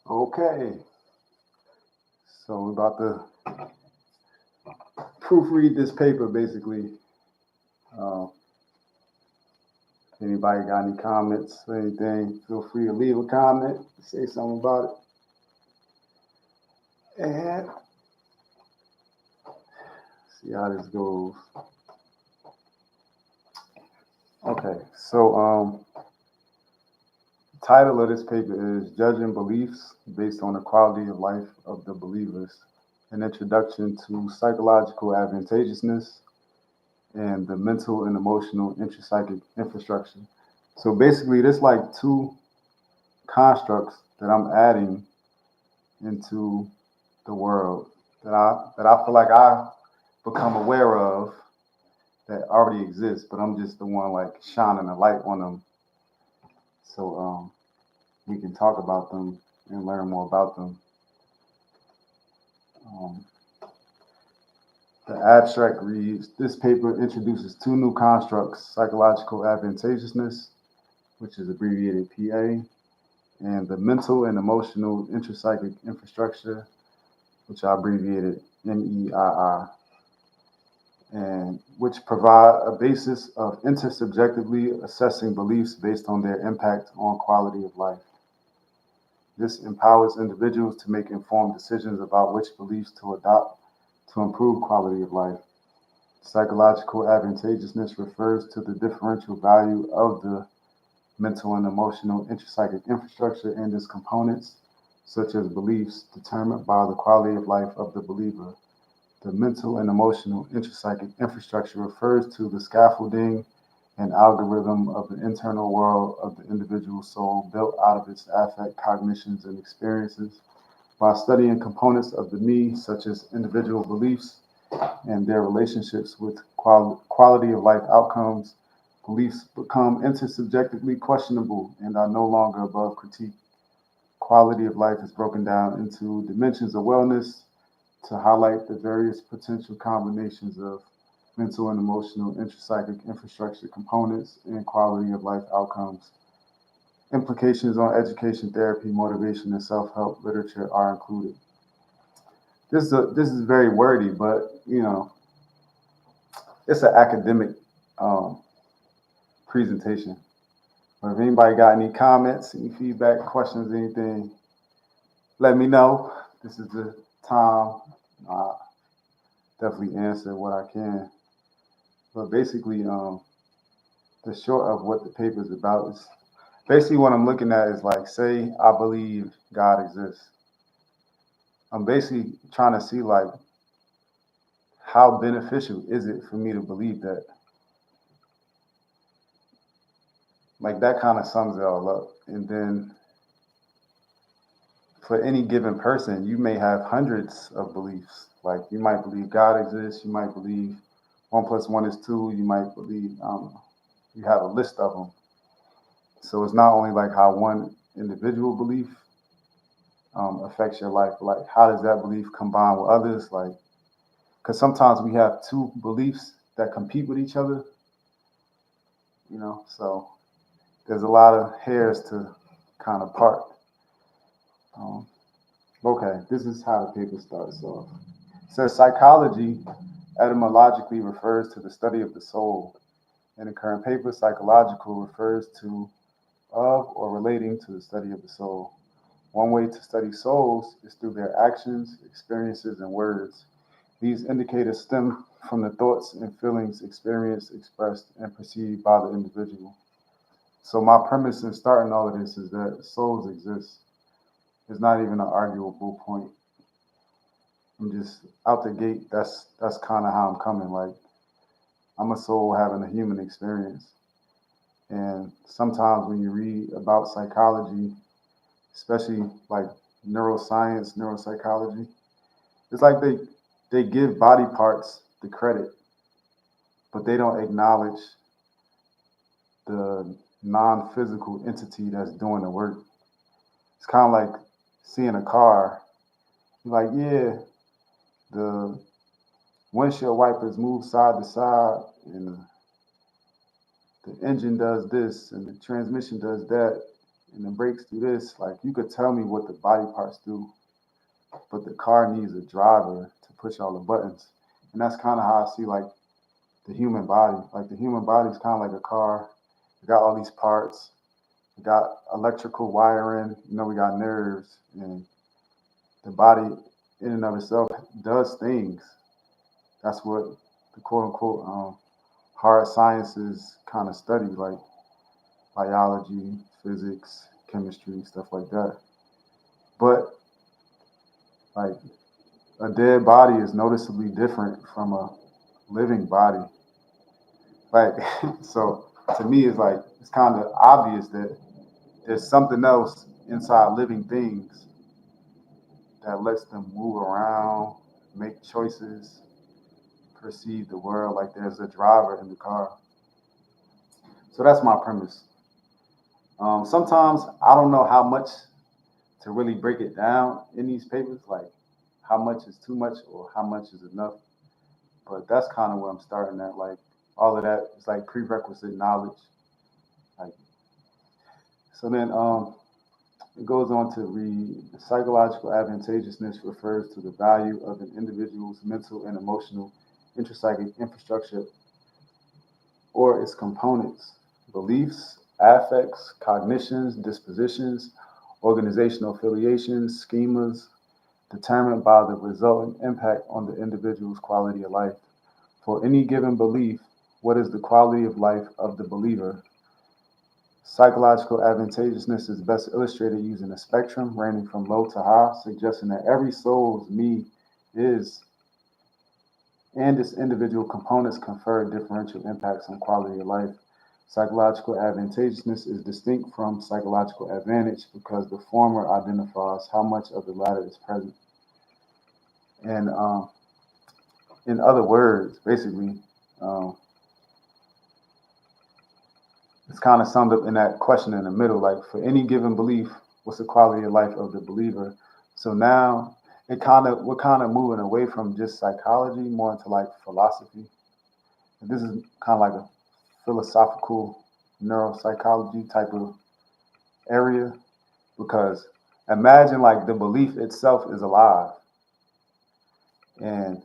Okay, so we're about to proofread this paper basically. Uh, Anybody got any comments or anything, feel free to leave a comment, say something about it, and see how this goes. Okay, so the title of this paper is Judging Beliefs Based on the Quality of Life of the Believers, an introduction to psychological advantageousness and the mental and emotional intrapsychic infrastructure. So basically, there's like two constructs that I'm adding into the world that I feel like I become aware of that already exist, but I'm just the one like shining a light on them, so we can talk about them and learn more about them. Um, the abstract reads: This paper introduces two new constructs: psychological advantageousness, which is abbreviated PA, and the mental and emotional intrapsychic infrastructure, which I abbreviated MEII, and which provide a basis of intersubjectively assessing beliefs based on their impact on quality of life. This empowers individuals to make informed decisions about which beliefs to adopt to improve quality of life. Psychological advantageousness refers to the differential value of the mental and emotional intrapsychic infrastructure and its components, such as beliefs, determined by the quality of life of the believer. The mental and emotional intrapsychic infrastructure refers to the scaffolding and algorithm of the internal world of the individual soul built out of its affect, cognitions, and experiences. By studying components of the me, such as individual beliefs and their relationships with quality of life outcomes, beliefs become intersubjectively questionable and are no longer above critique. Quality of life is broken down into dimensions of wellness to highlight the various potential combinations of mental and emotional intrapsychic infrastructure components and quality of life outcomes. Implications on education, therapy, motivation, and self-help literature are included. This is very wordy, but it's an academic um, presentation. But if anybody got any comments, any feedback, questions, anything, let me know. This is the time. I definitely answer what I can. But basically, the short of what the paper is about is basically what I'm looking at is like, say I believe God exists. I'm basically trying to see like how beneficial is it for me to believe that. Like that kind of sums it all up. And then for any given person, you may have hundreds of beliefs. Like you might believe God exists. You might believe one plus one is two. You might believe you have a list of them. So it's not only like how one individual belief affects your life, but like how does that belief combine with others? Like, because sometimes we have two beliefs that compete with each other, so there's a lot of hairs to kind of part. Um, okay, this is how the paper starts off. It says psychology etymologically refers to the study of the soul. In the current paper, psychological refers to of or relating to the study of the soul. One way to study souls is through their actions, experiences, and words. These indicators stem from the thoughts and feelings experienced, expressed, and perceived by the individual. So my premise in starting all of this is that souls exist. It's not even an arguable point. I'm just out the gate. That's kind of how I'm coming. Like I'm a soul having a human experience, and sometimes when you read about psychology, especially like neuroscience, neuropsychology, it's like they give body parts the credit, but they don't acknowledge the non-physical entity that's doing the work. It's kind of like seeing a car. You're like, yeah, the windshield wipers move side to side, and the engine does this, and the transmission does that. and the brakes do this. Like, you could tell me what the body parts do, but the car needs a driver to push all the buttons. And that's kind of how I see like the human body. Like, the human body is kind of like a car. We got all these parts. We got electrical wiring. We got nerves, and the body in and of itself does things. That's what the quote unquote hard sciences kind of study, like biology, physics, chemistry, stuff like that. But like, a dead body is noticeably different from a living body. Like, so to me, it's like, it's kind of obvious that there's something else inside living things that lets them move around, make choices, perceive the world. Like, there's a driver in the car. So that's my premise. Sometimes I don't know how much to really break it down in these papers, like how much is too much or how much is enough. But that's kind of where I'm starting at. Like, all of that is like prerequisite knowledge. Like, so then it goes on to read, psychological advantageousness refers to the value of an individual's mental and emotional intrapsychic infrastructure or its components, beliefs, affects, cognitions, dispositions, organizational affiliations, schemas, determined by the resultant impact on the individual's quality of life. For any given belief, what is the quality of life of the believer? Psychological advantageousness is best illustrated using a spectrum ranging from low to high, suggesting that every soul's MEII is and its individual components confer differential impacts on quality of life. Psychological advantageousness is distinct from psychological advantage because the former identifies how much of the latter is present. And in other words, basically, um, it's kind of summed up in that question in the middle, like, for any given belief, what's the quality of life of the believer? So now we're kind of moving away from just psychology more into like philosophy. This is kind of like a philosophical neuropsychology type of area, because imagine like the belief itself is alive, and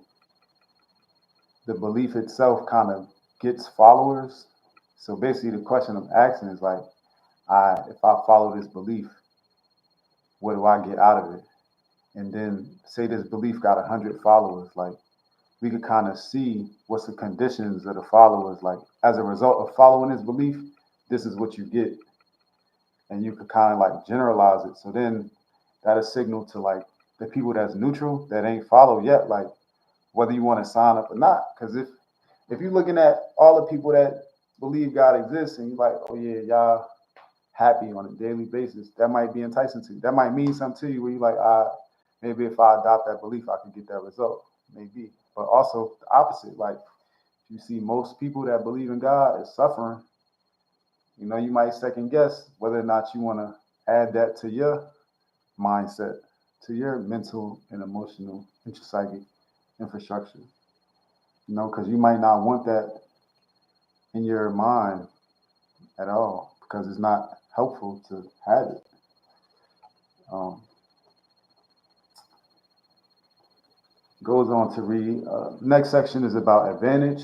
the belief itself kind of gets followers. So basically, the question I'm asking is like, if I follow this belief, what do I get out of it? And then say this belief got 100 followers, like, we could kind of see what's the conditions of the followers. Like, as a result of following this belief, this is what you get. And you could kind of like generalize it. So then that'll signal to like the people that's neutral, that ain't followed yet, like, whether you want to sign up or not. Because if you're looking at all the people that believe God exists and you're like, oh yeah, y'all happy on a daily basis, that might be enticing to you. That might mean something to you where you're like, maybe if I adopt that belief, I can get that result. Maybe. But also the opposite. Like, if you see most people that believe in God is suffering, you might second guess whether or not you want to add that to your mindset, to your mental and emotional intrapsychic infrastructure. Because you might not want that in your mind at all because it's not helpful to have it. Um, Goes on to read. Next section is about advantage,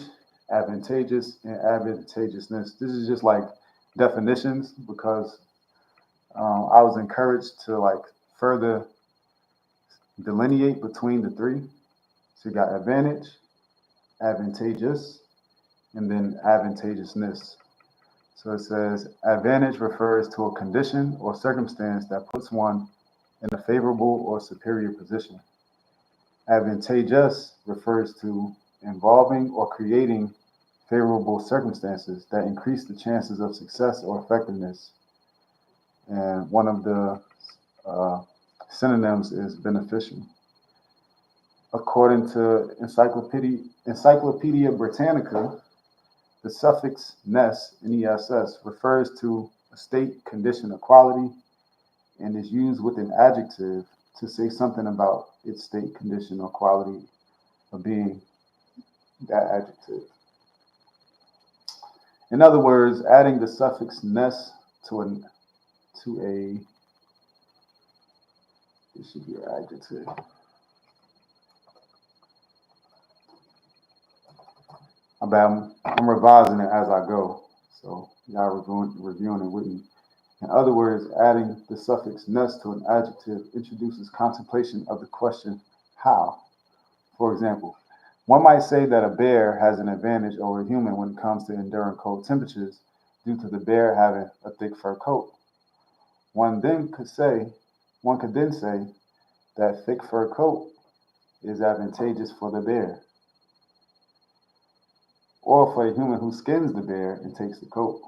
advantageous, and advantageousness. This is just like definitions because I was encouraged to like further delineate between the three. So you got advantage, advantageous, and then advantageousness. So it says advantage refers to a condition or circumstance that puts one in a favorable or superior position. Advantageous refers to involving or creating favorable circumstances that increase the chances of success or effectiveness. And one of the synonyms is beneficial. According to Encyclopedia Britannica, the suffix ness, N-E-S-S, refers to a state, condition, or quality, and is used with an adjective to say something about its state, condition, or quality of being that adjective. In other words, adding the suffix ness to to a, it should be an adjective. I'm revising it as I go, so y'all reviewing it with me. In other words, adding the suffix ness to an adjective introduces contemplation of the question, how? For example, one might say that a bear has an advantage over a human when it comes to enduring cold temperatures due to the bear having a thick fur coat. One could then say that thick fur coat is advantageous for the bear, or for a human who skins the bear and takes the coat.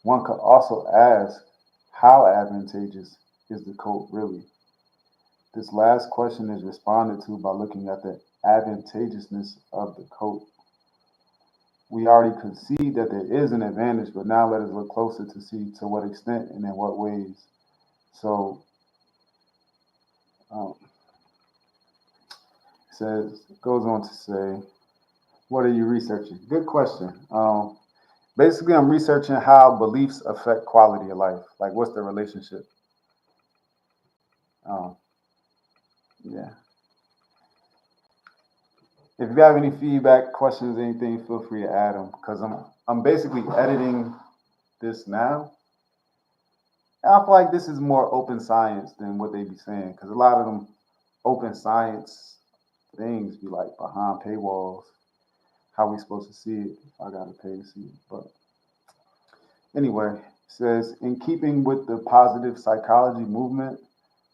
One could also ask, how advantageous is the coat really? This last question is responded to by looking at the advantageousness of the coat. We already concede that there is an advantage, but now let us look closer to see to what extent and in what ways. So, goes on to say, what are you researching? Good question. Basically, I'm researching how beliefs affect quality of life. Like, what's the relationship? Yeah. If you have any feedback, questions, anything, feel free to add them because I'm basically editing this now. And I feel like this is more open science than what they be saying because a lot of them open science things be like behind paywalls. How we supposed to see it? I gotta pay to see it. But anyway, it says in keeping with the positive psychology movement,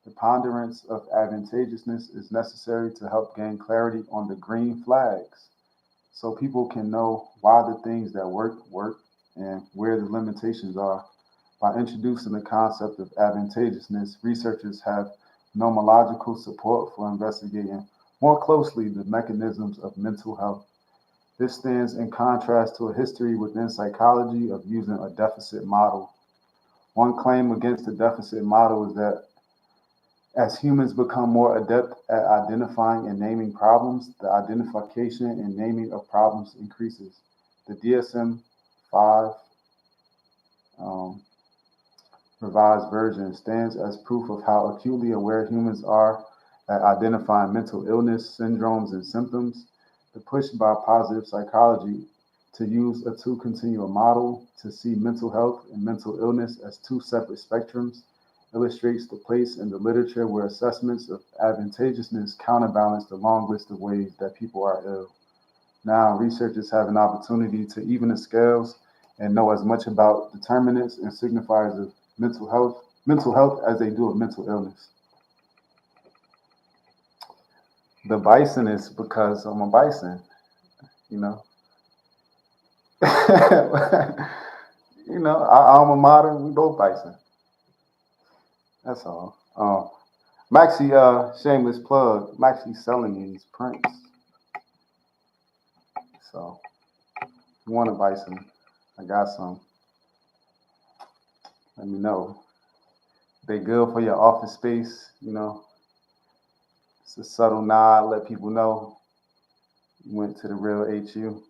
the ponderance of advantageousness is necessary to help gain clarity on the green flags so people can know why the things that work and where the limitations are. By introducing the concept of advantageousness, researchers have nomological support for investigating more closely the mechanisms of mental health. This stands in contrast to a history within psychology of using a deficit model. One claim against the deficit model is that as humans become more adept at identifying and naming problems, the identification and naming of problems increases. The DSM-5 revised version stands as proof of how acutely aware humans are at identifying mental illness, syndromes, and symptoms. The push by positive psychology to use a two-continuum model to see mental health and mental illness as two separate spectrums illustrates the place in the literature where assessments of advantageousness counterbalance the long list of ways that people are ill. Now, researchers have an opportunity to even the scales and know as much about determinants and signifiers of mental health as they do of mental illness. The bison is because I'm a bison, you know. You know, our alma mater, we both bison. That's all. I'm actually, shameless plug, I'm actually selling these prints. So, if you want a bison, I got some. Let me know. They good for your office space, you know. It's a subtle nod, let people know you went to the real HU.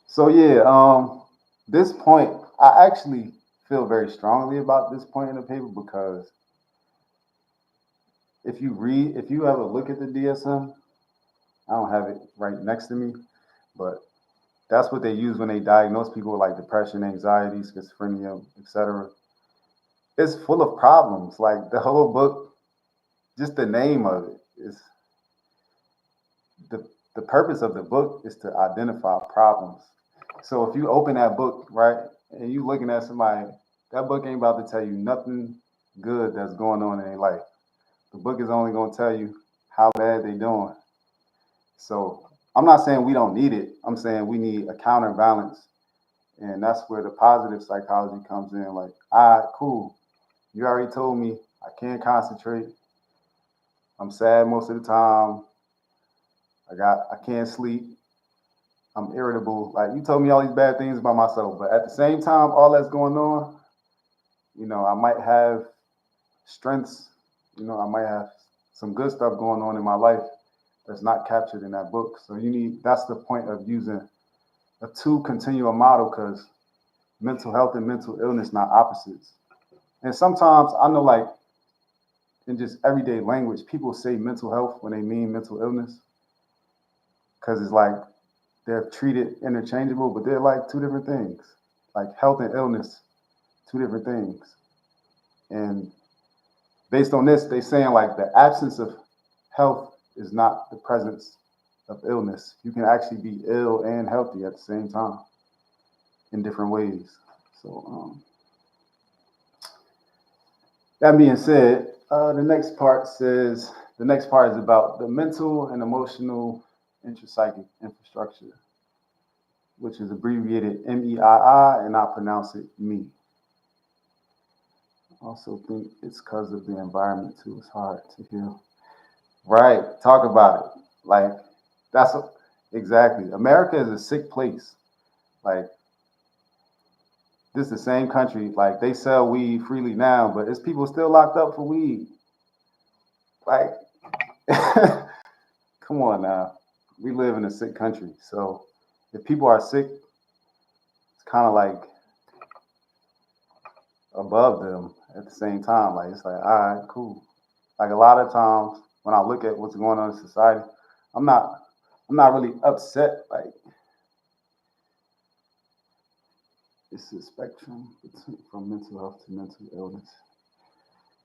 So yeah, this point, I actually feel very strongly about this point in the paper because if you ever look at the DSM, I don't have it right next to me, but that's what they use when they diagnose people with like depression, anxiety, schizophrenia, etc. It's full of problems. Like the whole book, just the name of it is the purpose of the book is to identify problems. So if you open that book, right, and you looking at somebody, that book ain't about to tell you nothing good that's going on in their life. The book is only going to tell you how bad they doing. So I'm not saying we don't need it. I'm saying we need a counterbalance. And that's where the positive psychology comes in. Like, all right, cool. You already told me I can't concentrate. I'm sad most of the time. I can't sleep. I'm irritable. Like you told me all these bad things about myself, but at the same time, all that's going on, you know, I might have strengths, you know, I might have some good stuff going on in my life that's not captured in that book. So that's the point of using a two continuum model because mental health and mental illness not opposites. And sometimes I know, like in just everyday language, people say mental health when they mean mental illness because it's like they're treated interchangeable, but they're like two different things. Like health and illness, two different things. And based on this, they saying like the absence of health is not the presence of illness. You can actually be ill and healthy at the same time in different ways. So that being said, the next part is about the mental and emotional intrapsychic infrastructure, which is abbreviated MEII, and I pronounce it me. I also think it's because of the environment too. It's hard to hear. Right, talk about it. Like that's exactly. America is a sick place. Like this is the same country. Like they sell weed freely now, but it's people still locked up for weed. Like, come on now. We live in a sick country, so if people are sick, it's kind of like above them at the same time. Like it's like, all right, cool. Like a lot of times when I look at what's going on in society, I'm not really upset. Like it's a spectrum from mental health to mental illness.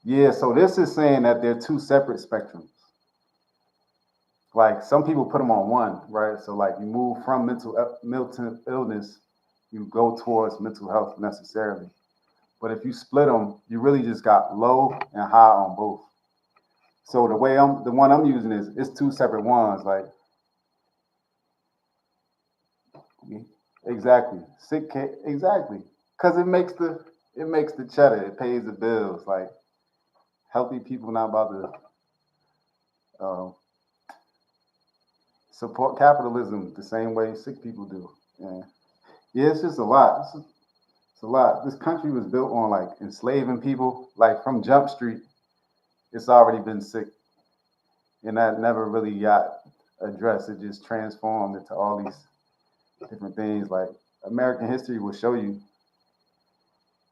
Yeah, so this is saying that they're two separate spectrums. Like some people put them on one, right? So like you move from mental illness, you go towards mental health necessarily. But if you split them, you really just got low and high on both. So the one I'm using is it's two separate ones. Like exactly, exactly, because it makes the cheddar. It pays the bills. Like healthy people not about to support capitalism the same way sick people do. Yeah, it's just a lot. It's a lot. This country was built on like enslaving people. Like from Jump Street, it's already been sick, and that never really got addressed. It just transformed into all these different things. Like American history will show you,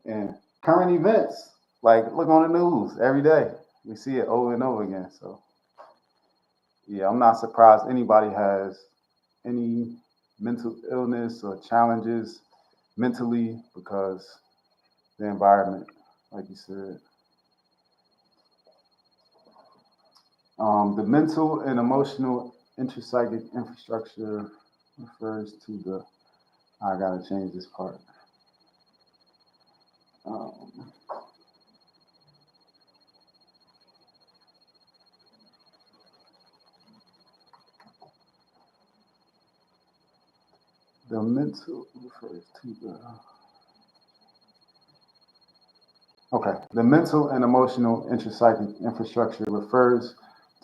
and current events. Like look on the news every day. We see it over and over again. So yeah, I'm not surprised anybody has any mental illness or challenges mentally because the environment, like you said. The mental and emotional intrapsychic infrastructure refers to the. I gotta change this part. Um, the mental refers to the. Okay, the mental and emotional intrapsychic infrastructure refers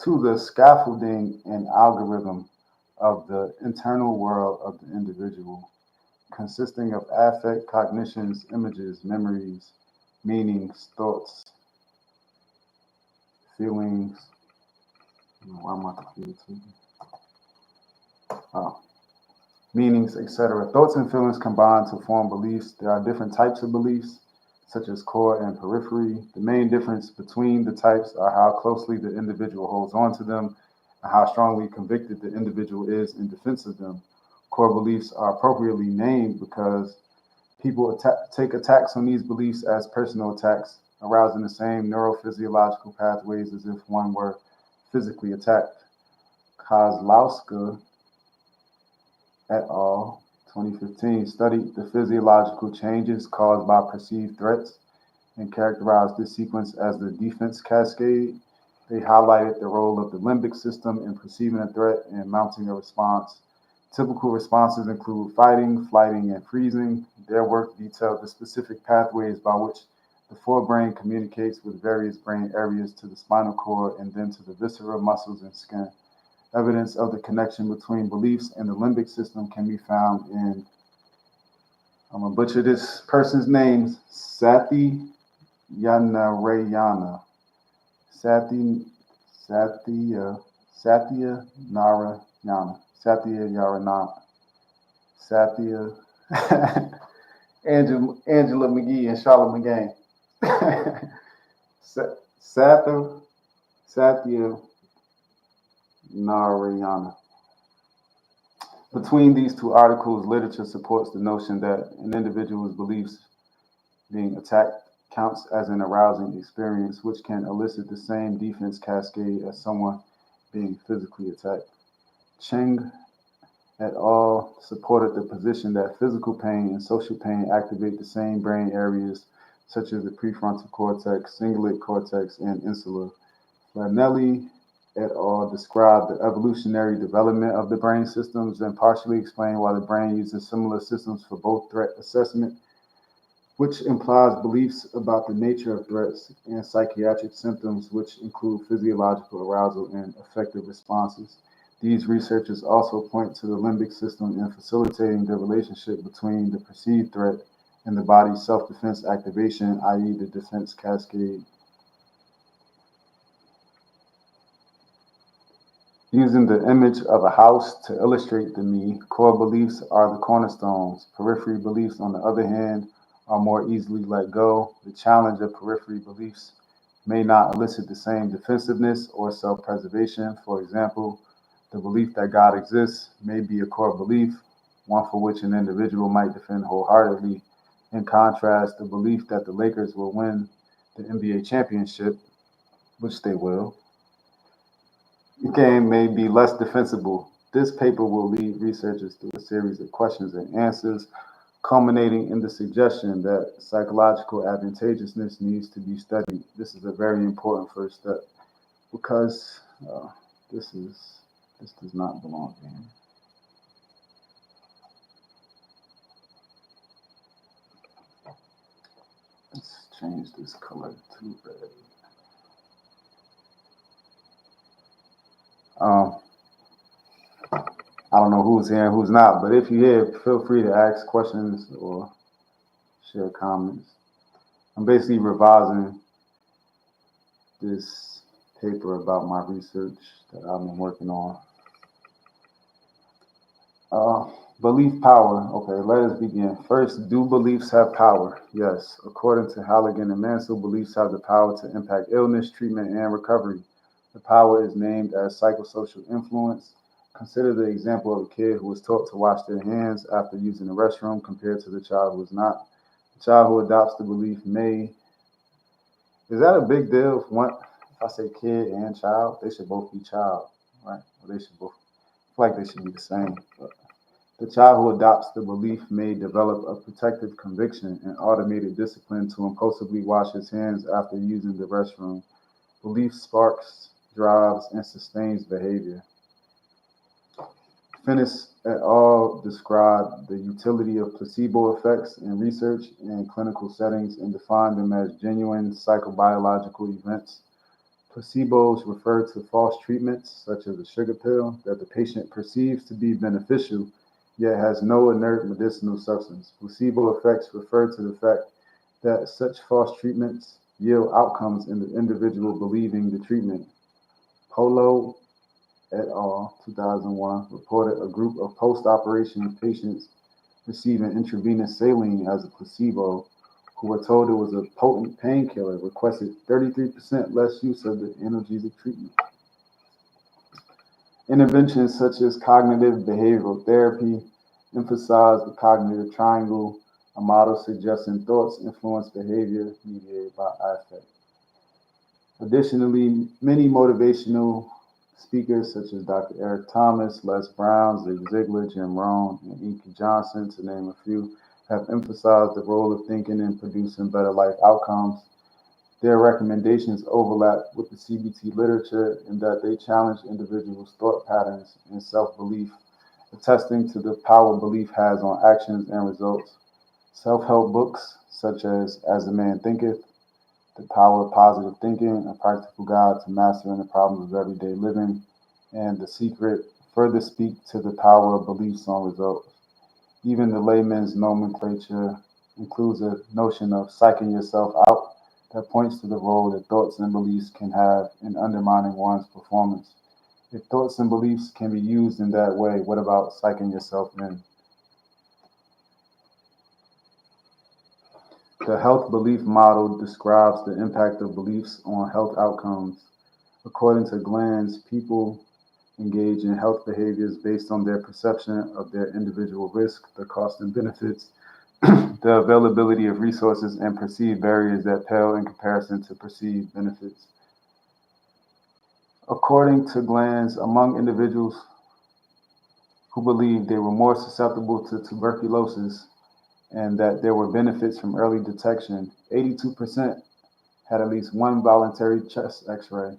to the scaffolding and algorithm of the internal world of the individual, consisting of affect, cognitions, images, memories, meanings, thoughts, feelings. Why am I confused? Oh, meanings, etc. Thoughts and feelings combine to form beliefs. There are different types of beliefs, such as core and periphery. The main difference between the types are how closely the individual holds on to them and how strongly convicted the individual is in defense of them. Core beliefs are appropriately named because people take attacks on these beliefs as personal attacks, arousing the same neurophysiological pathways as if one were physically attacked. Kozlowska et al. 2015 studied the physiological changes caused by perceived threats and characterized this sequence as the defense cascade. They highlighted the role of the limbic system in perceiving a threat and mounting a response. Typical responses include fighting, flighting, and freezing. Their work detailed the specific pathways by which the forebrain communicates with various brain areas to the spinal cord and then to the viscera, muscles, and skin. Evidence of the connection between beliefs and the limbic system can be found in, I'm going to butcher this person's name, Sathyanarayana. Satyanarayana. Sathya, Angela McGee, and Charlotte McGain. Sathya Narayana. Between these two articles, literature supports the notion that an individual's beliefs being attacked counts as an arousing experience, which can elicit the same defense cascade as someone being physically attacked. Cheng et al. Supported the position that physical pain and social pain activate the same brain areas, such as the prefrontal cortex, cingulate cortex, and insula. Flanelli et al. Described the evolutionary development of the brain systems and partially explained why the brain uses similar systems for both threat assessment, which implies beliefs about the nature of threats, and psychiatric symptoms, which include physiological arousal and affective responses. These researchers also point to the limbic system in facilitating the relationship between the perceived threat and the body's self-defense activation, i.e. the defense cascade. Using the image of a house to illustrate the me, core beliefs are the cornerstones. Periphery beliefs, on the other hand, are more easily let go. The challenge of periphery beliefs may not elicit the same defensiveness or self-preservation. For example, the belief that God exists may be a core belief, one for which an individual might defend wholeheartedly. In contrast, the belief that the Lakers will win the NBA championship, which they will, the game may be less defensible. This paper will lead researchers through a series of questions and answers, culminating in the suggestion that psychological advantageousness needs to be studied. This is a very important first step because this does not belong here. Let's change this color to red. I don't know who's here and who's not, but if you're here, feel free to ask questions or share comments. I'm basically revising this paper about my research that I've been working on. Belief power. Okay, let us begin. First, do beliefs have power? Yes. According to Halligan and Mansell, beliefs have the power to impact illness, treatment, and recovery. The power is named as psychosocial influence. Consider the example of a kid who was taught to wash their hands after using the restroom compared to the child who is not. The child who adopts the belief may. Is that a big deal? If I say kid and child, they should both be child, right? Or they should both. I feel like they should be the same. But the child who adopts the belief may develop a protective conviction and automated discipline to impulsively wash his hands after using the restroom. Belief sparks, drives, and sustains behavior. Finnis et al. Described the utility of placebo effects in research and clinical settings and defined them as genuine psychobiological events. Placebos refer to false treatments, such as a sugar pill, that the patient perceives to be beneficial, yet has no inert medicinal substance. Placebo effects refer to the fact that such false treatments yield outcomes in the individual believing the treatment. Polo et al. 2001 reported a group of post-operation patients receiving intravenous saline as a placebo who were told it was a potent painkiller requested 33% less use of the analgesic treatment. Interventions such as cognitive behavioral therapy emphasize the cognitive triangle, a model suggesting thoughts influence behavior mediated by affect. Additionally, many motivational speakers such as Dr. Eric Thomas, Les Brown, Zig Ziglar, Jim Rohn, and E.P. Johnson, to name a few, have emphasized the role of thinking in producing better life outcomes. Their recommendations overlap with the CBT literature in that they challenge individuals' thought patterns and self-belief, attesting to the power belief has on actions and results. Self-help books such as a Man Thinketh, The Power of Positive Thinking, A Practical Guide to Mastering the Problems of Everyday Living, and The Secret further speak to the power of beliefs on results. Even the layman's nomenclature includes a notion of psyching yourself out that points to the role that thoughts and beliefs can have in undermining one's performance. If thoughts and beliefs can be used in that way, what about psyching yourself in? The health belief model describes the impact of beliefs on health outcomes. According to Glanz, people engage in health behaviors based on their perception of their individual risk, the cost and benefits, the availability of resources, and perceived barriers that pale in comparison to perceived benefits. According to Glanz, among individuals who believed they were more susceptible to tuberculosis and that there were benefits from early detection, 82% had at least one voluntary chest x-ray.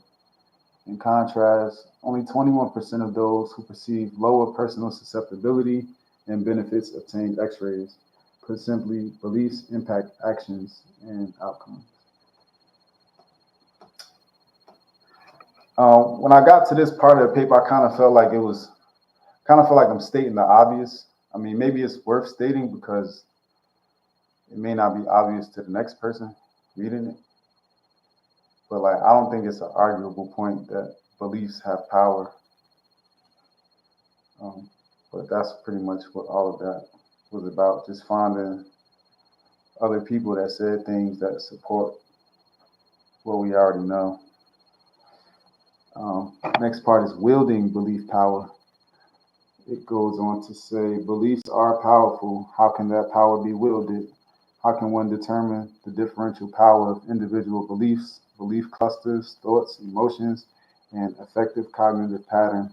In contrast, only 21% of those who perceived lower personal susceptibility and benefits obtained x-rays. Put simply, beliefs impact actions and outcomes. When I got to this part of the paper, I kind of felt like I'm stating the obvious. I mean, maybe it's worth stating because it may not be obvious to the next person reading it. But like, I don't think it's an arguable point that beliefs have power. But that's pretty much what all of that was about. Just finding other people that said things that support what we already know. Next part is wielding belief power. It goes on to say, beliefs are powerful. How can that power be wielded? How can one determine the differential power of individual beliefs, belief clusters, thoughts, emotions, and effective cognitive patterns?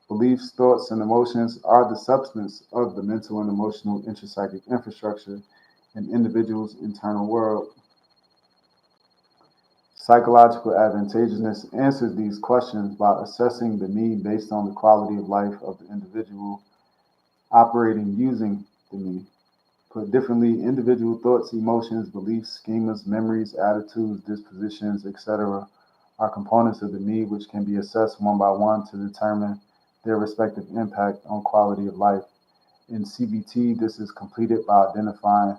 Beliefs, thoughts, and emotions are the substance of the mental and emotional intrapsychic infrastructure in individuals' internal world. Psychological advantageousness answers these questions by assessing the need based on the quality of life of the individual operating using the need. Put differently, individual thoughts, emotions, beliefs, schemas, memories, attitudes, dispositions, etc. are components of the need which can be assessed one by one to determine their respective impact on quality of life. In CBT, this is completed by identifying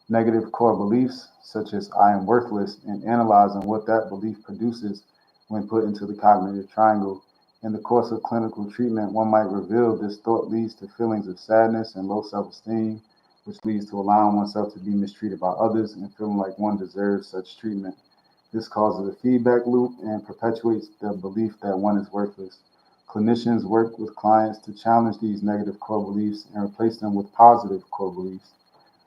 negative core beliefs, such as I am worthless, and analyzing what that belief produces when put into the cognitive triangle. In the course of clinical treatment, one might reveal this thought leads to feelings of sadness and low self-esteem, which leads to allowing oneself to be mistreated by others and feeling like one deserves such treatment. This causes a feedback loop and perpetuates the belief that one is worthless. Clinicians work with clients to challenge these negative core beliefs and replace them with positive core beliefs.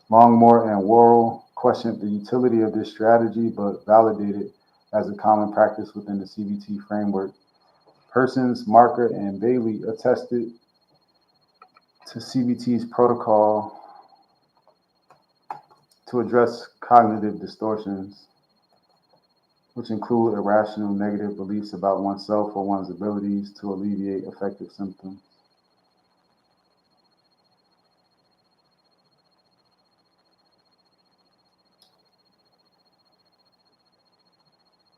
Longmore and Worrell questioned the utility of this strategy, but validated as a common practice within the CBT framework. Persons, Marker, and Bailey attested to CBT's protocol to address cognitive distortions, which include irrational negative beliefs about oneself or one's abilities to alleviate affective symptoms.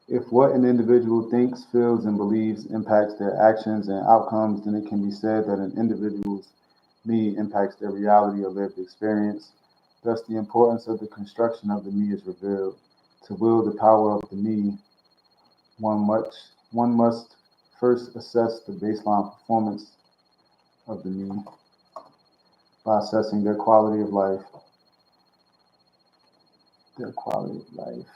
If what an individual thinks, feels, and believes impacts their actions and outcomes, then it can be said that an individual's me impacts their reality or lived experience. Thus, the importance of the construction of the me is revealed. To wield the power of the me, one must first assess the baseline performance of the me by assessing their quality of life. Their quality of life.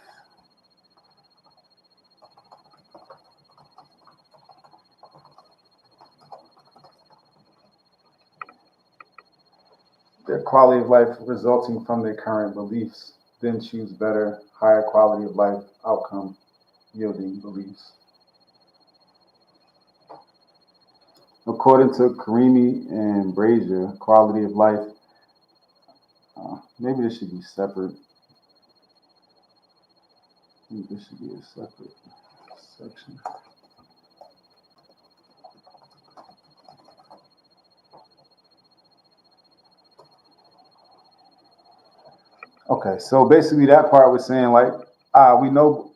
Their quality of life resulting from their current beliefs, then choose better, higher quality of life outcome yielding beliefs. According to Karimi and Brazier, quality of life, maybe this should be separate. Maybe this should be a separate section. Okay, so basically that part was saying like, we know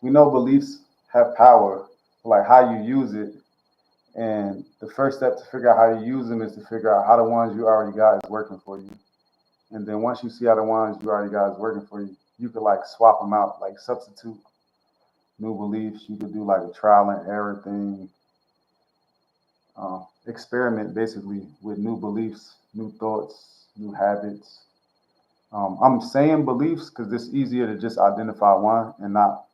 beliefs have power, like how you use it. And the first step to figure out how to use them is to figure out how the ones you already got is working for you. And then once you see how the ones you already got is working for you, you could like swap them out, like substitute new beliefs. You could do like a trial and error thing. Experiment basically with new beliefs, new thoughts, new habits, I'm saying beliefs because it's easier to just identify one and not,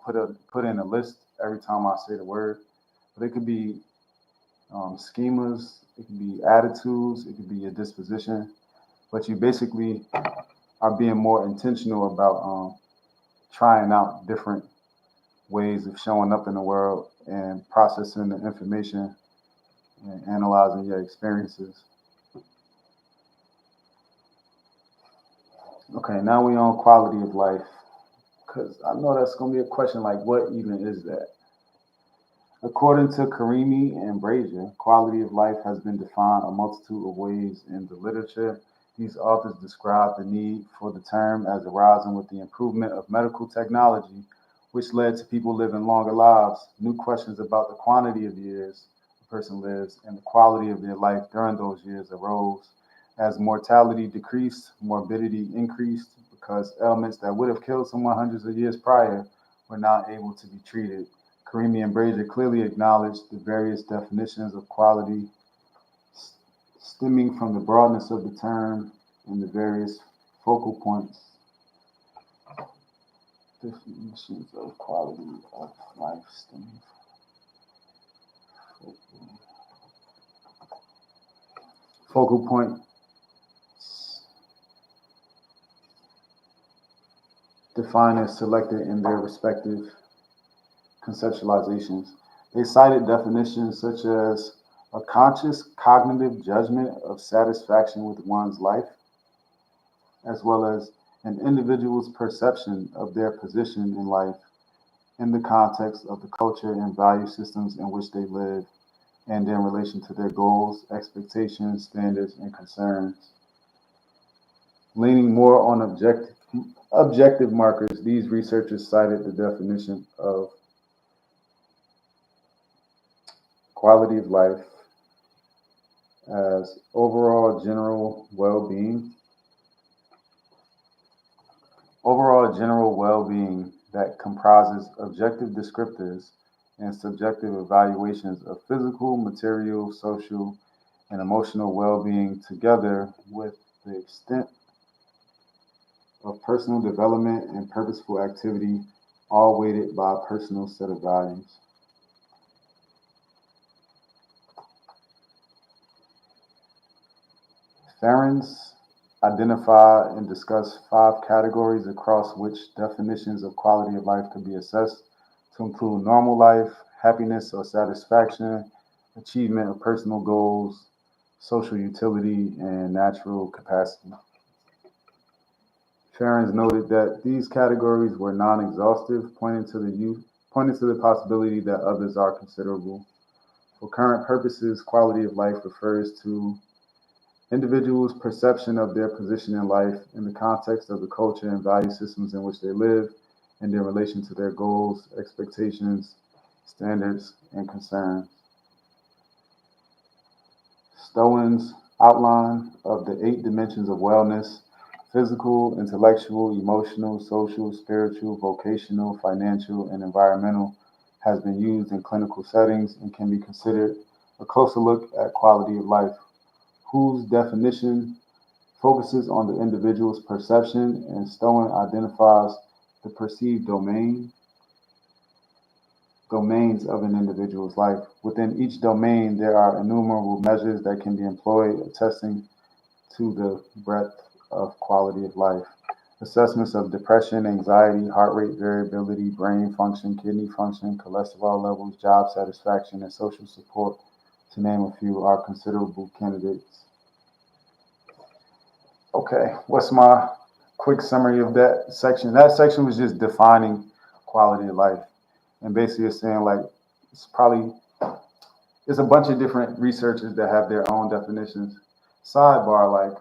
put in a list every time I say the word. But it could be schemas, it could be attitudes, it could be your disposition. But you basically are being more intentional about trying out different ways of showing up in the world and processing the information and analyzing your experiences. Okay, now we on quality of life. Because I know that's going to be a question like, what even is that? According to Karimi and Brazier, quality of life has been defined a multitude of ways in the literature. These authors describe the need for the term as arising with the improvement of medical technology, which led to people living longer lives. New questions about the quantity of years a person lives and the quality of their life during those years arose. As mortality decreased, morbidity increased because ailments that would have killed someone hundreds of years prior were not able to be treated. Karimi and Brazier clearly acknowledged the various definitions of quality stemming from the broadness of the term and the various focal points. Definitions of quality of life stemming from focal point defined as selected in their respective conceptualizations. They cited definitions such as a conscious cognitive judgment of satisfaction with one's life, as well as an individual's perception of their position in life in the context of the culture and value systems in which they live, and in relation to their goals, expectations, standards, and concerns. Leaning more on objective markers, these researchers cited the definition of quality of life as overall general well-being that comprises objective descriptors and subjective evaluations of physical, material, social, and emotional well-being together with the extent of personal development and purposeful activity, all weighted by a personal set of values. Ferens identify and discuss 5 categories across which definitions of quality of life could be assessed to include normal life, happiness or satisfaction, achievement of personal goals, social utility, and natural capacity. Ferens noted that these categories were non-exhaustive, pointing to the possibility that others are considerable. For current purposes, quality of life refers to individuals' perception of their position in life in the context of the culture and value systems in which they live, and in relation to their goals, expectations, standards, and concerns. Stowen's outline of the 8 dimensions of wellness: physical, intellectual, emotional, social, spiritual, vocational, financial, and environmental, has been used in clinical settings and can be considered a closer look at quality of life, whose definition focuses on the individual's perception, and Stowen identifies the perceived domains of an individual's life. Within each domain, there are innumerable measures that can be employed, attesting to the breadth of quality of life. Assessments of depression, anxiety, heart rate variability, brain function, kidney function, cholesterol levels, job satisfaction, and social support, to name a few, are considerable candidates. Okay, what's my quick summary of that section? That section was just defining quality of life, and basically it's saying like there's a bunch of different researchers that have their own definitions. Sidebar, like,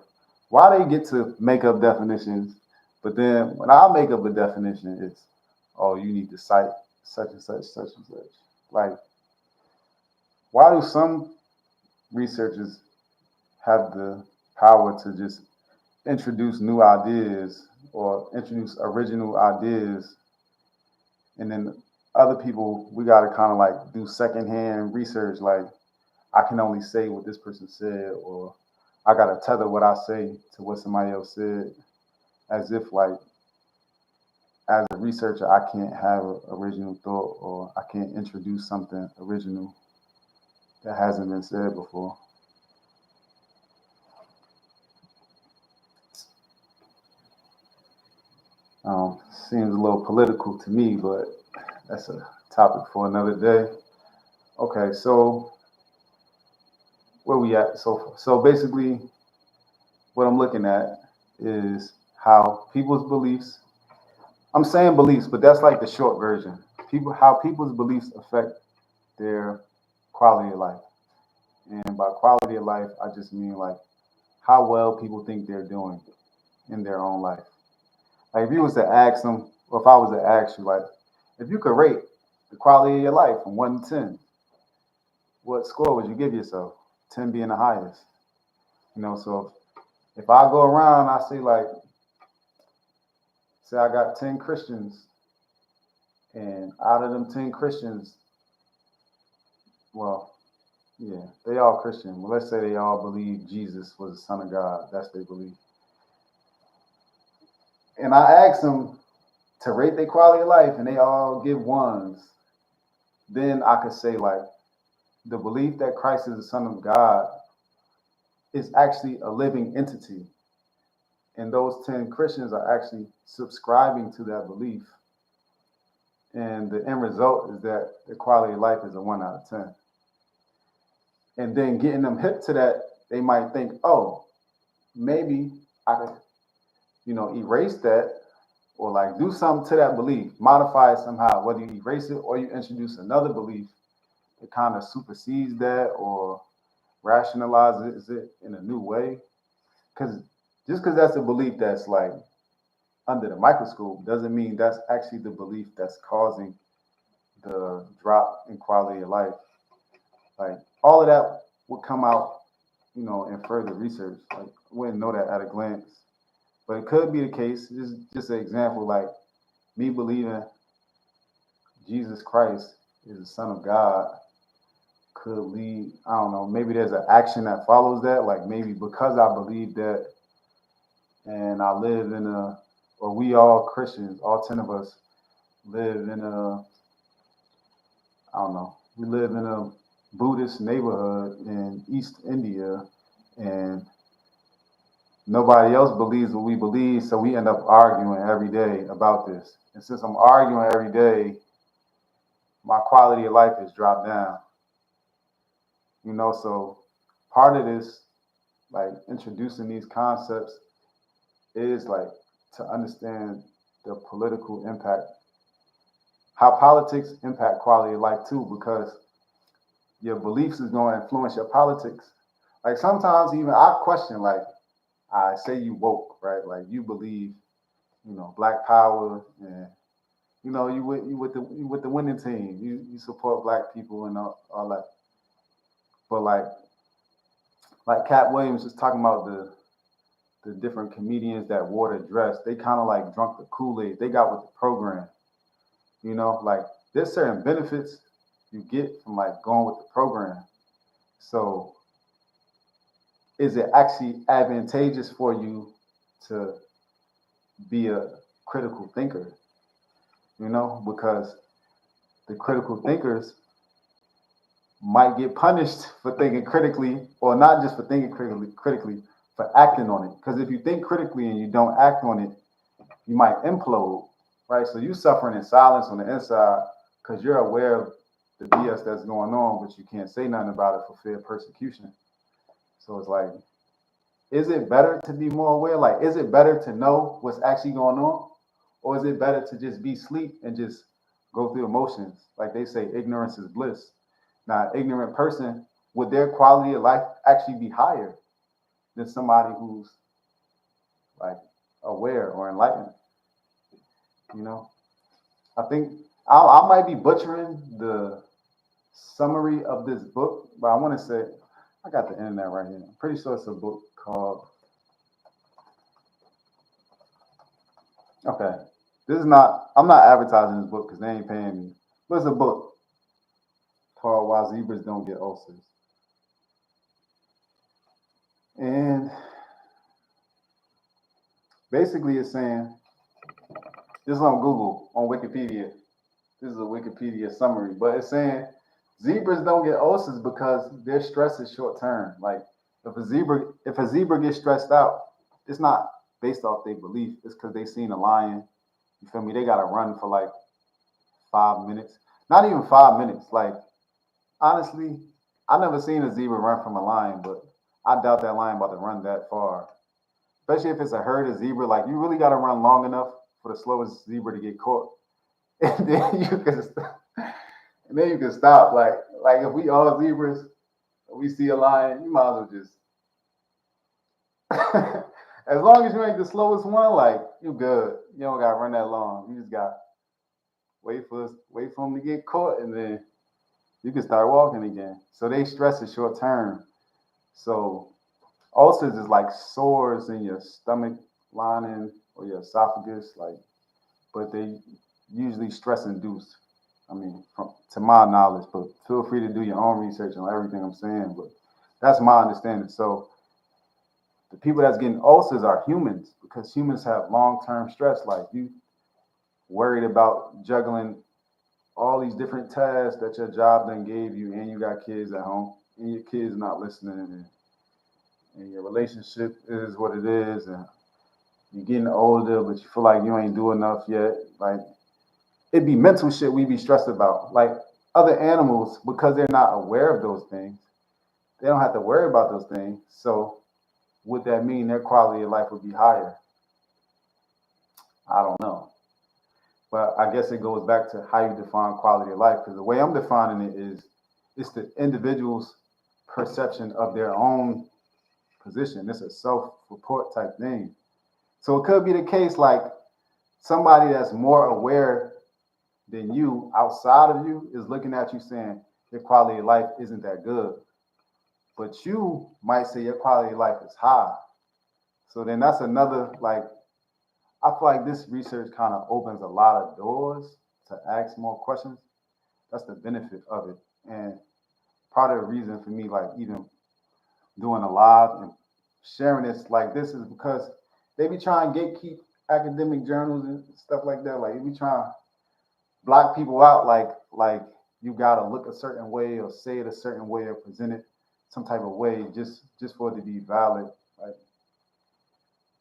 why they get to make up definitions, but then when I make up a definition, it's, oh, you need to cite such and such, such and such. Like, why do some researchers have the power to just introduce new ideas or introduce original ideas, and then other people, we got to kind of like do secondhand research, like, I can only say what this person said, or I got to tether what I say to what somebody else said. as if like as a researcher I can't have an original thought or I can't introduce something original that hasn't been said before. Seems a little political to me, but that's a topic for another day. Okay, so where we at so far? So basically, what I'm looking at is how people's beliefs. I'm saying beliefs, but that's like the short version. How people's beliefs affect their quality of life. And by quality of life, I just mean like how well people think they're doing in their own life. Like if you was to ask them, or if I was to ask you, like, if you could rate the quality of your life from 1 to 10, what score would you give yourself? 10 being the highest. So if I go around, I say like, say I got 10 Christians, and out of them 10 Christians, well, yeah, they all Christian. Well, let's say they all believe Jesus was the Son of God. That's their belief. And I ask them to rate their quality of life, and they all give ones. Then I could say like, the belief that Christ is the Son of God is actually a living entity. And those 10 Christians are actually subscribing to that belief. And the end result is that the quality of life is a 1 out of 10. And then getting them hip to that, they might think, oh, maybe I could, erase that or like do something to that belief, modify it somehow, whether you erase it or you introduce another belief that kind of supersedes that or rationalizes it in a new way. Because just because that's a belief that's like under the microscope doesn't mean that's actually the belief that's causing the drop in quality of life. Like all of that would come out, in further research. Like I wouldn't know that at a glance. But it could be the case, just an example, like me believing Jesus Christ is the Son of God could lead, I don't know, maybe there's an action that follows that. Like maybe because I believe that and I live in or we all Christians, all 10 of us live in I don't know, we live in a Buddhist neighborhood in East India, and nobody else believes what we believe, so we end up arguing every day about this. And since I'm arguing every day, my quality of life has dropped down. So part of this, like introducing these concepts, is like to understand the political impact, how politics impact quality of life too, because your beliefs is going to influence your politics. Like sometimes even I question, like I say you woke, right? Like you believe, black power, and you with the winning team. You support black people and all that. But like Cat Williams was talking about the different comedians that wore the dress, they kind of like drunk the Kool-Aid. They got with the program. Like there's certain benefits you get from like going with the program. So is it actually advantageous for you to be a critical thinker? Because the critical thinkers might get punished for thinking critically, or not just for thinking critically, for acting on it. Because if you think critically and you don't act on it, you might implode, right? So you're suffering in silence on the inside because you're aware of the BS that's going on, but you can't say nothing about it for fear of persecution. So it's like, is it better to be more aware? Like, is it better to know what's actually going on? Or is it better to just be asleep and just go through the motions? Like they say, ignorance is bliss. Now, an ignorant person, would their quality of life actually be higher than somebody who's like aware or enlightened? I think I might be butchering the summary of this book, but I want to say I got the internet right here. I'm pretty sure it's a book called. Okay, this is not. I'm not advertising this book because they ain't paying me. But it's a book called "Why Zebras Don't Get Ulcers," and Basically, it's saying this is on Google, on Wikipedia. This is a Wikipedia summary, but it's saying zebras don't get ulcers because their stress is short term. Like if a zebra gets stressed out, it's not based off their belief. It's because they seen a lion. You feel me? They gotta run for like 5 minutes. Not even 5 minutes. Like honestly, I never seen a zebra run from a lion, but I doubt that lion about to run that far. Especially if it's a herd of zebra. Like you really gotta run long enough for the slowest zebra to get caught, and then you can stop. Like if we all zebras, we see a lion, you might as well just as long as you ain't the slowest one, like you good. You don't gotta run that long. You just got wait for them to get caught, and then you can start walking again. So they stress is short term. So ulcers is like sores in your stomach lining or your esophagus, like, but they usually stress induced. I mean, from to my knowledge, but feel free to do your own research on everything I'm saying. But that's my understanding. So the people that's getting ulcers are humans because humans have long-term stress. Like you worried about juggling all these different tasks that your job then gave you, and you got kids at home, and your kids not listening, and your relationship is what it is, and you're getting older, but you feel like you ain't doing enough yet. Like it'd be mental shit we be stressed about. Like other animals, because they're not aware of those things, they don't have to worry about those things. So would that mean their quality of life would be higher? I don't know. But I guess it goes back to how you define quality of life. Because the way I'm defining it is it's the individual's perception of their own position. It's a self-report type thing. So it could be the case like somebody that's more aware than you outside of you is looking at you saying your quality of life isn't that good. But you might say your quality of life is high. So then that's another like I feel like this research kind of opens a lot of doors to ask more questions. That's the benefit of it. And part of the reason for me, like even doing a live and sharing this like this is because they be trying to gatekeep academic journals and stuff like that. Like they be trying to block people out like you gotta look a certain way or say it a certain way or present it some type of way just for it to be valid. Like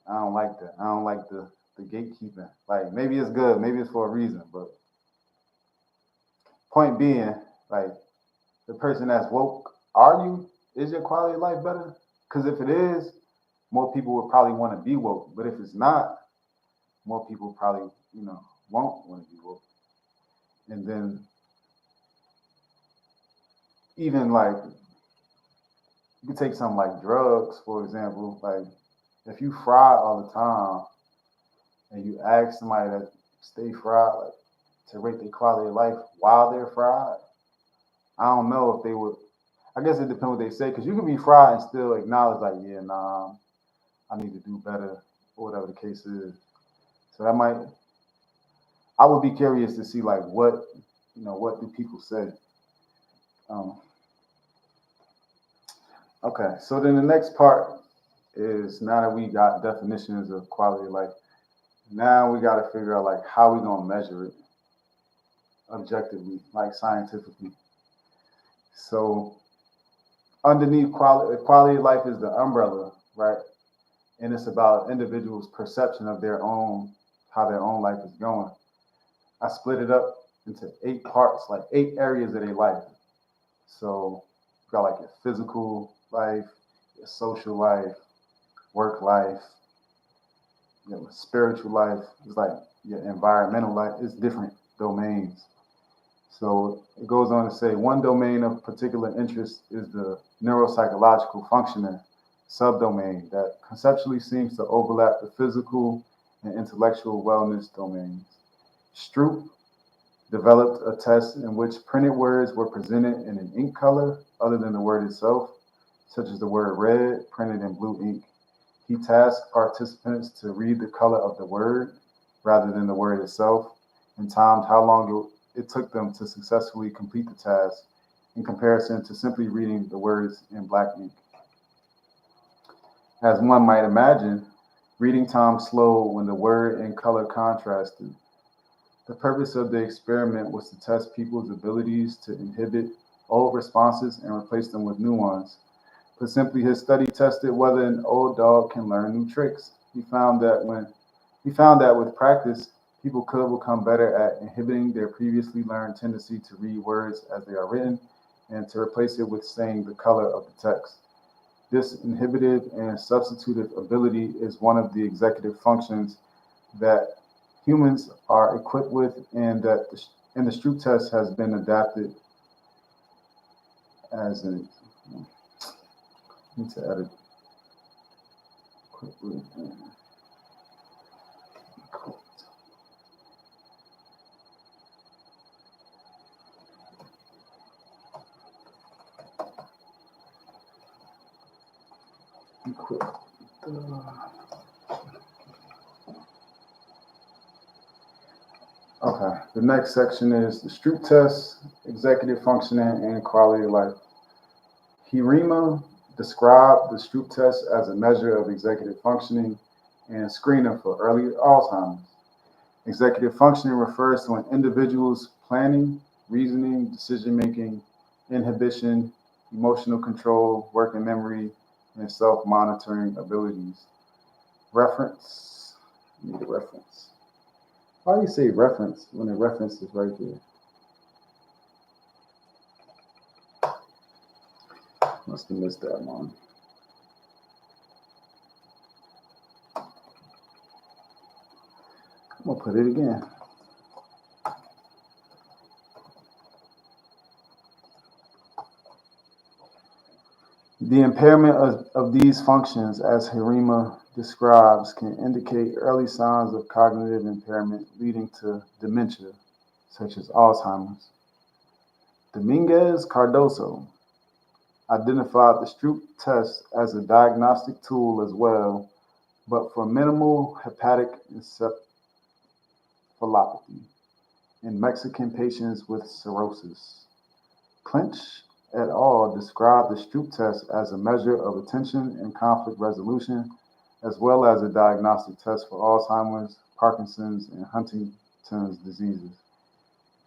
I don't like that. I don't like the gatekeeping. Like maybe it's good, maybe it's for a reason, but point being, like the person that's woke, are you? Is your quality of life better? Because if it is, more people would probably want to be woke. But if it's not, more people probably, won't want to be woke. And then even like you could take something like drugs, for example. Like if you fry all the time and you ask somebody that stay fried, like to rate their quality of life while they're fried, I don't know if they would. I guess it depends what they say, because you can be fried and still acknowledge, like, yeah, nah, I need to do better, or whatever the case is. So that might, I would be curious to see, like, what do people say? Um, okay, so then the next part is now that we got definitions of quality of life, now we got to figure out, like, how we going to measure it objectively, like scientifically. So underneath quality of life is the umbrella, right? And it's about individuals' perception of their own, how their own life is going. I split it up into 8 parts, like 8 areas of their life. So you got like your physical life, your social life, work life, your spiritual life. It's like your environmental life. It's different domains. So it goes on to say one domain of particular interest is the neuropsychological functioning subdomain that conceptually seems to overlap the physical and intellectual wellness domains. Stroop developed a test in which printed words were presented in an ink color other than the word itself, such as the word red printed in blue ink. He tasked participants to read the color of the word rather than the word itself and timed how long it took them to successfully complete the task in comparison to simply reading the words in black ink. As one might imagine, Reading time slowed when the word and color contrasted. The purpose of the experiment was to test people's abilities to inhibit old responses and replace them with new ones. But simply, his study tested whether an old dog can learn new tricks. He found that with practice, people could become better at inhibiting their previously learned tendency to read words as they are written and to replace it with saying the color of the text. This inhibitive and substitutive ability is one of the executive functions that humans are equipped with, and the Stroop test has been adapted as an. I need to edit quickly. Okay, the next section is the Stroop test, executive functioning, and quality of life. Hirima described the Stroop test as a measure of executive functioning and screening for early Alzheimer's. Executive functioning refers to an individual's planning, reasoning, decision making, inhibition, emotional control, working memory, and self monitoring abilities. Reference. Need a reference. Why do you say reference when the reference is right there? Must have missed that one. I'm gonna put it again. The impairment of these functions, as Hirima describes, can indicate early signs of cognitive impairment leading to dementia, such as Alzheimer's. Dominguez Cardoso identified the Stroop test as a diagnostic tool as well, but for minimal hepatic encephalopathy in Mexican patients with cirrhosis. Clinch et al. Described the Stroop test as a measure of attention and conflict resolution, as well as a diagnostic test for Alzheimer's, Parkinson's, and Huntington's diseases.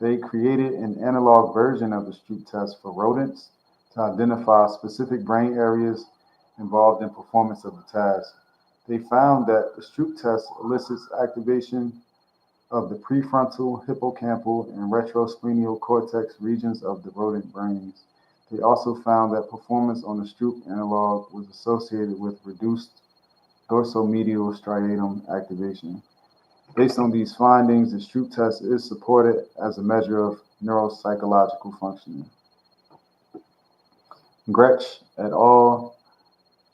They created an analog version of the Stroop test for rodents to identify specific brain areas involved in performance of the task. They found that the Stroop test elicits activation of the prefrontal, hippocampal, and retrosplenial cortex regions of the rodent brains. They also found that performance on the Stroop analog was associated with reduced dorsomedial striatum activation. Based on these findings, the Stroop test is supported as a measure of neuropsychological functioning. Gretsch et al.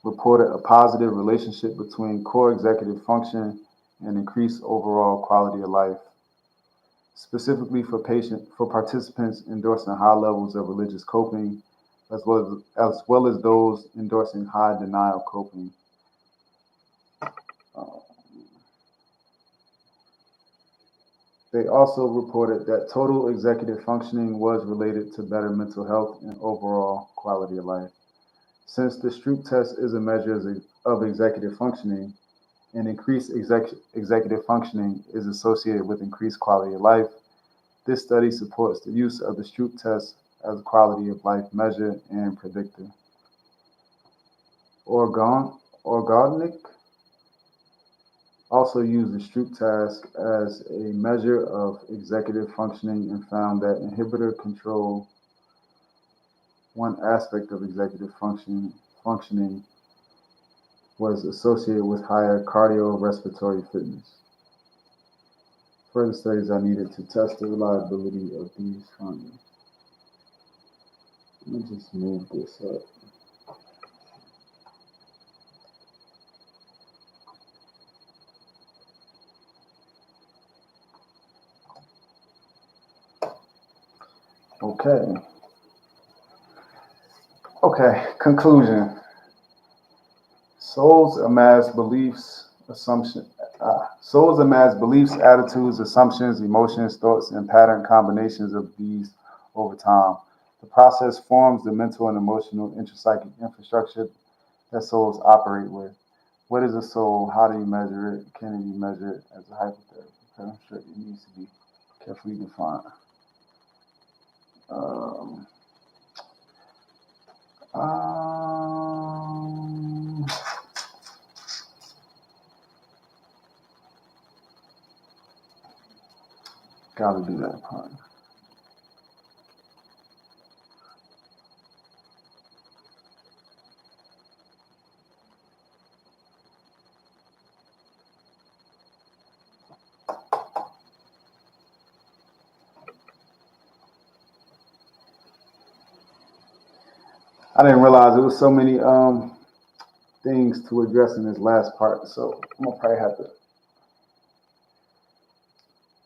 Reported a positive relationship between core executive function and increased overall quality of life, specifically for participants endorsing high levels of religious coping, as well as those endorsing high denial coping. They also reported that total executive functioning was related to better mental health and overall quality of life. Since the Stroop test is a measure of executive functioning, and increased executive functioning is associated with increased quality of life, this study supports the use of the Stroop test as a quality of life measure and predictor. Orgodnik also used the Stroop test as a measure of executive functioning and found that inhibitor control, one aspect of executive functioning, was associated with higher cardiorespiratory fitness. Further studies are needed to test the reliability of these findings. Let me just move this up. Okay, conclusion. Souls amass beliefs, attitudes, assumptions, emotions, thoughts, and pattern combinations of these over time. The process forms the mental and emotional intrapsychic infrastructure that souls operate with. What is a soul? How do you measure it? Can it be measured as a hypothetical? Okay, I'm sure it needs to be carefully defined. Um, um, gotta do that part. I didn't realize there was so many things to address in this last part, so I'm gonna probably have to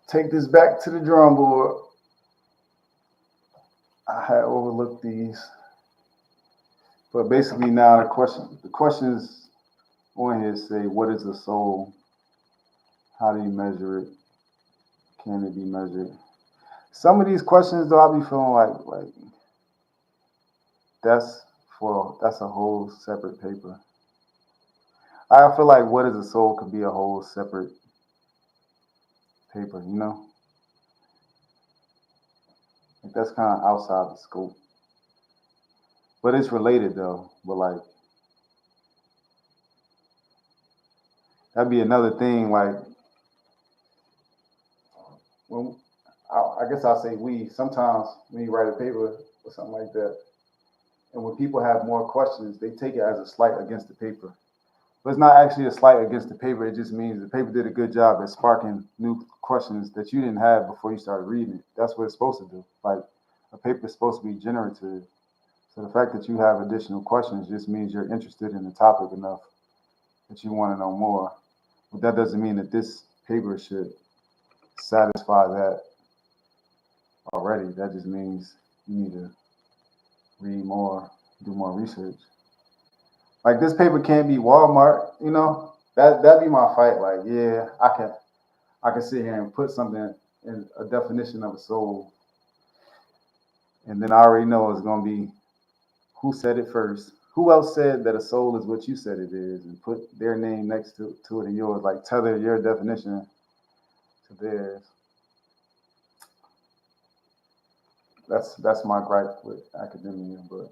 take this back to the drawing board. I had overlooked these, but basically now the questions on here say, what is the soul? How do you measure it? Can it be measured? Some of these questions, though, I be feeling like that's a whole separate paper. I feel like what is a soul could be a whole separate paper, you know? Like that's kind of outside the scope, but it's related though. But like that'd be another thing. Like when I guess I'll say we sometimes when you write a paper or something like that, and when people have more questions, they take it as a slight against the paper. But it's not actually a slight against the paper. It just means the paper did a good job at sparking new questions that you didn't have before you started reading it. That's what it's supposed to do. Like a paper is supposed to be generative. So the fact that you have additional questions just means you're interested in the topic enough that you want to know more. But that doesn't mean that this paper should satisfy that already. That just means you need to read more, do more research. Like this paper can't be Walmart, you know? That'd be my fight. Like, yeah, I can sit here and put something in a definition of a soul, and then I already know it's gonna be who said it first. Who else said that a soul is what you said it is, and put their name next to it and yours, like tether your definition to theirs. That's my gripe with academia, but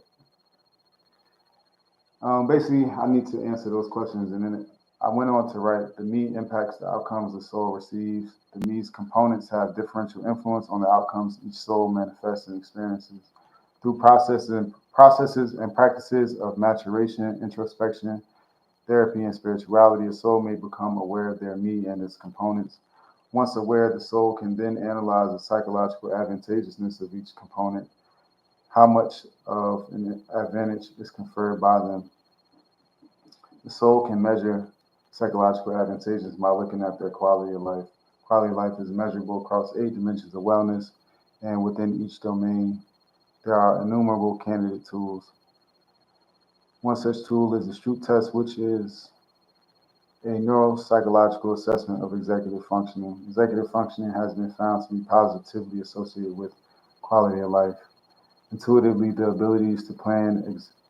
basically, I need to answer those questions, and then I went on to write the MEII impacts the outcomes the soul receives. The MEII's components have differential influence on the outcomes each soul manifests and experiences through processes and practices of maturation, introspection, therapy, and spirituality. A soul may become aware of their MEII and its components. Once aware, the soul can then analyze the psychological advantageousness of each component, how much of an advantage is conferred by them. The soul can measure psychological advantages by looking at their quality of life. Quality of life is measurable across 8 dimensions of wellness, and within each domain, there are innumerable candidate tools. One such tool is the Stroop test, which is a neuropsychological assessment of executive functioning. Executive functioning has been found to be positively associated with quality of life. Intuitively, the abilities to plan,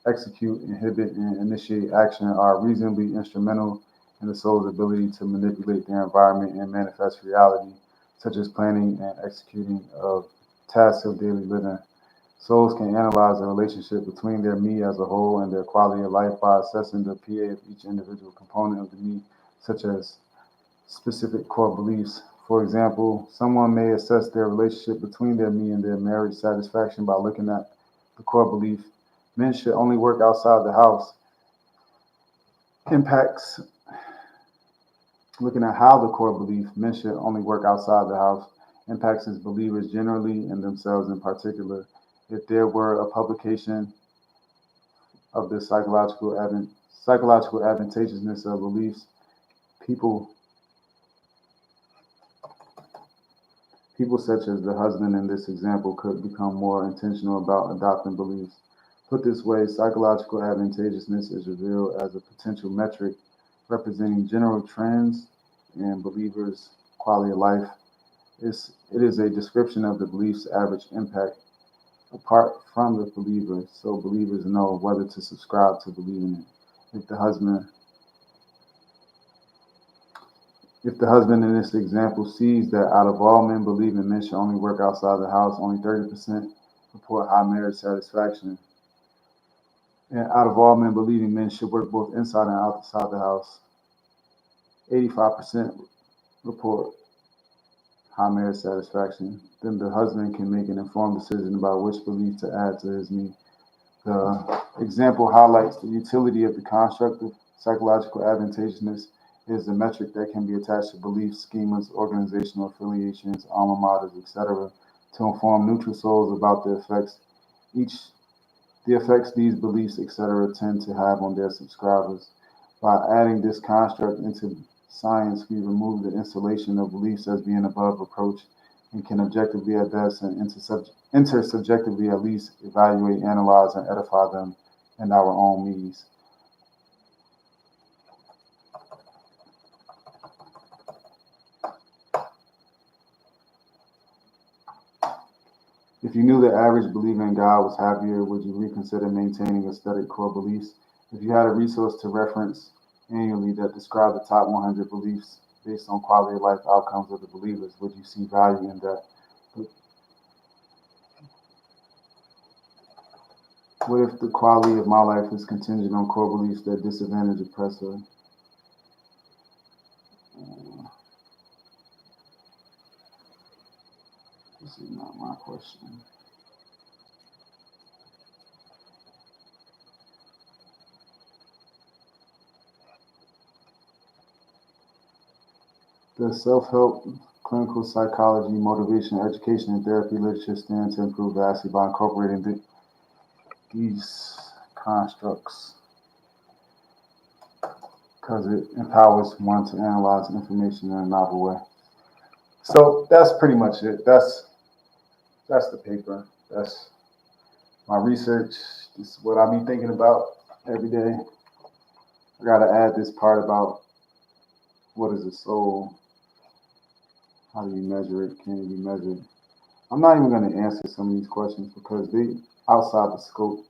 execute, inhibit, and initiate action are reasonably instrumental in the soul's ability to manipulate their environment and manifest reality, such as planning and executing of tasks of daily living. Souls can analyze the relationship between their me as a whole and their quality of life by assessing the PA of each individual component of the me, such as specific core beliefs. For example, someone may assess their relationship between their me and their marriage satisfaction by looking at the core belief, men should only work outside the house. Impacts, looking at how the core belief, men should only work outside the house, impacts as believers generally and themselves in particular. If there were a publication of the psychological advantageousness of beliefs, people people such as the husband in this example could become more intentional about adopting beliefs. Put this way, psychological advantageousness is revealed as a potential metric representing general trends in believers' quality of life. It is a description of the belief's average impact apart from the believer, so believers know whether to subscribe to believing it. If the husband If the husband in this example sees that out of all men believing men should only work outside the house, only 30% report high marriage satisfaction. And out of all men believing men should work both inside and outside the house, 85% report high marriage satisfaction. Then the husband can make an informed decision about which belief to add to his need. The example highlights the utility of the construct of psychological advantageousness. It is a metric that can be attached to beliefs, schemas, organizational affiliations, alma maters, etc., to inform neutral souls about the effects these beliefs, etc., tend to have on their subscribers. By adding this construct into science, we remove the installation of beliefs as being above reproach and can objectively at best and intersubjectively at least evaluate, analyze, and edify them in our own means. If you knew the average believer in God was happier, would you reconsider maintaining aesthetic core beliefs? If you had a resource to reference annually that described the top 100 beliefs based on quality of life outcomes of the believers, would you see value in that? What if the quality of my life is contingent on core beliefs that disadvantage oppressor? This is not my question. Does self-help, clinical psychology, motivation, education, and therapy literature stand to improve vastly by incorporating these constructs? Because it empowers one to analyze information in a novel way. So that's pretty much it. That's the paper. That's my research. This is what I be thinking about every day. I gotta add this part about what is a soul? How do you measure it? Can it be measured? I'm not even going to answer some of these questions because they outside the scope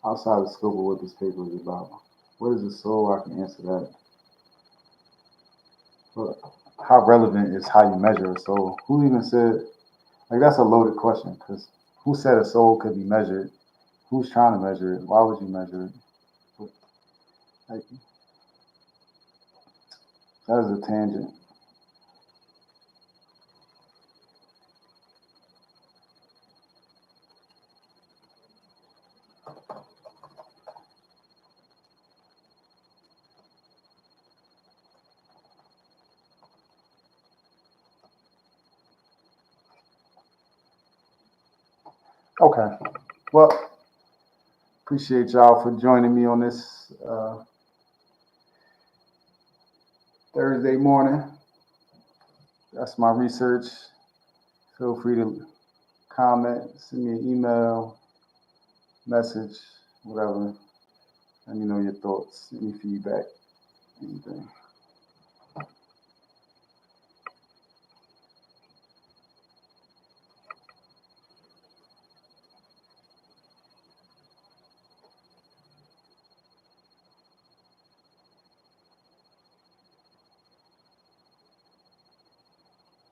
of what this paper is about. What is a soul? I can answer that. But how relevant is how you measure a soul? Who even said, like, that's a loaded question because who said a soul could be measured? Who's trying to measure it? Why would you measure it? But, like, that is a tangent. Okay. Well, appreciate y'all for joining me on this Thursday morning. That's my research. Feel free to comment, send me an email, message, whatever. Let me know your thoughts, any feedback, anything.